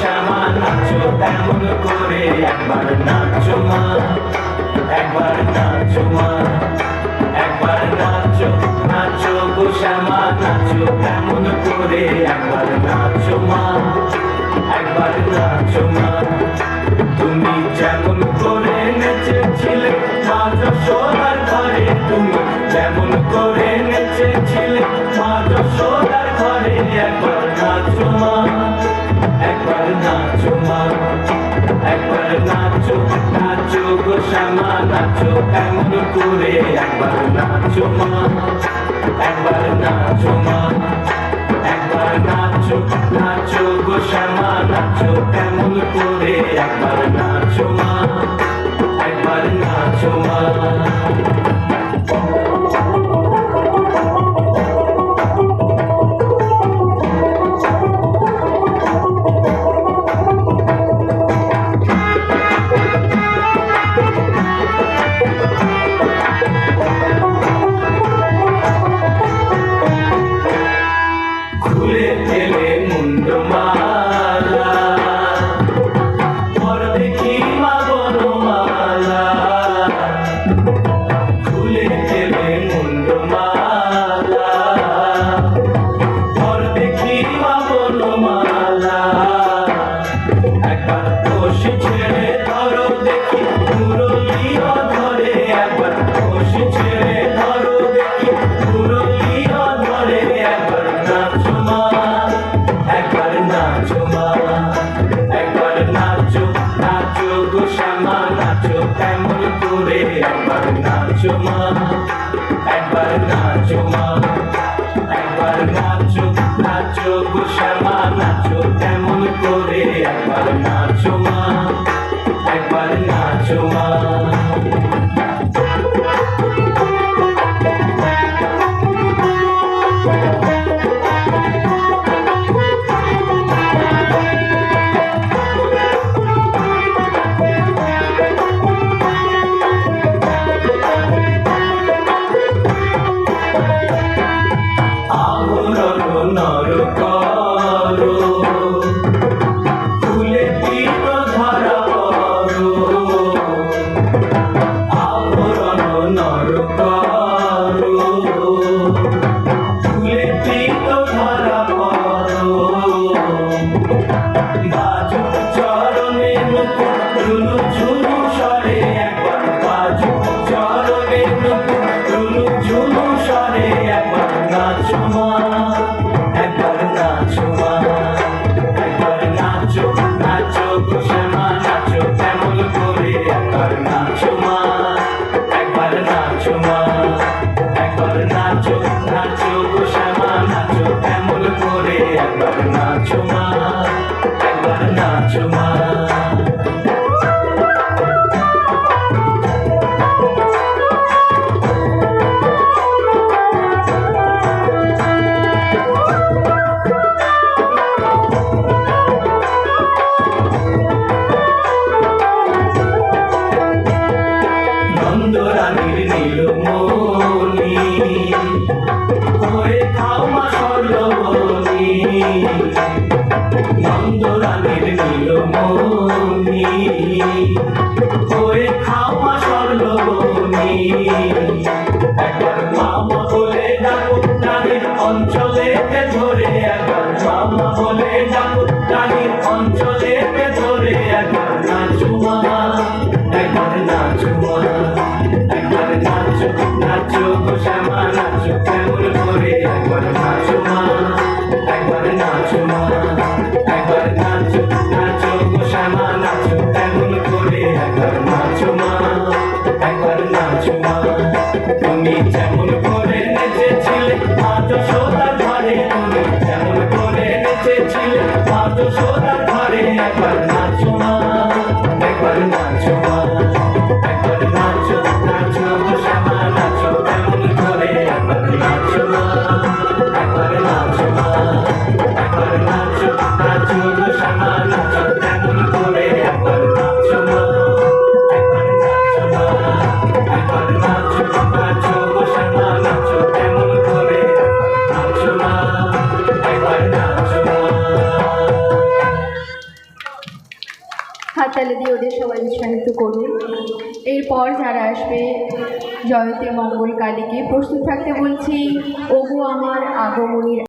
শ্যামা নাচো তেমন করে, একবার নাচো মা, একবার নাচো মা, একবার নাচো, নাচো গো শ্যামা নাচো তেমন করে, একবার নাচো মা, একবার নাচো মা। তুমি যেমন করে নেচেছিলে মা যশোদার ঘরে, তুমি যেমন করে নেচেছিলে মা যশোদার ঘরে, একবার নাচো মা, একবার নাচো মা, একবার নাচো, নাচো গো শ্যামা নাচো তেমন করে, একবার নাচো মা, একবার নাচো মা, একবার নাচো, নাচো গো শ্যামা নাচো তেমন করে, একবার নাচো মা, একবার নাচো মা। খুলে ফেলে মুন্ডমালা, পর দেখি মা বনমালা, খুলে ফেলে মুন্ডমালা, পর দেখি মা বনমালা। একবার কষি ছেড়ে ধরো দেখি মুরলিও ধরে, একবার কষি ছেড়ে ধরো দেখি মুরলিও ধরে, একবার নাচো মা, একবার নাচো মা, একবার নাচো, নাচো গো শ্যামা নাচো তেমন করে, একবার নাচো মা, একবার নাচো মা, একবার নাচো, নাচো গো শ্যামা নাচো তেমন করে, একবার নাচো মা, একবার নাচো মা। আহরণ নর করো, ফুলে তীর্থ ধরা করো, আহরণ নর করো, ফুলে তীর্থ ধরা করো। বাজু চরণে মুকুট ঝুলু ঝুলু স্বরে, একবার বাজু চরণে মুকুট ঝুলু ঝুলু স্বরে, একবার নাচো মা, একবার নাচো মা, একবার নাচো, নাচো গো শ্যামা নাচো তেমন করে, একবার নাচো মা, একবার নাচো মা, একবার নাচো, নাচো গো শ্যামা নাচো তেমন করে, একবার নাচো মা, একবার নাচো মা। নন্দরানীর নীলমণি হয়ে খাও মা স্বর্ণমণি, নন্দরানীর নীলমণি হয়ে খাও মা স্বর্ণমণি। একবার মামা বলে ডাকো রানীর অঞ্চলে ধরে, একবার মামা বলে ডাকো রানীর অঞ্চলে ধরে, একবার নাচো মা, একবার নাচো মা, একবার নাচো, নাচো গো শ্যামা নাচো কেমন করে, একবার নাচো মা, একবার নাচো মা, একবার নাচো, নাচো গো শ্যামা নাচো কেমন করে, একবার নাচো মা, একবার নাচো মা। তুমি যেমন করে নেচেছিলে মা যশোদার ঘরে, তুমি যেমন করে নেচেছিলে মা যশোদার ঘরে, একবার নাচো মা, একবার নাচো মা, একবার নাচো, নাচো গো শ্যামা নাচো কেমন করে, একবার নাচো মা, একবার নাচো মা, একবার নাচো, নাচো গো শ্যামা নাচো। হাততালি দিয়ে ওদের সবাই উৎসাহিত করুন। এরপর যারা আসবে জয়তী মঙ্গল কালীকে প্রস্তুত থাকতে বলছি। ওগো আমার আগমনীর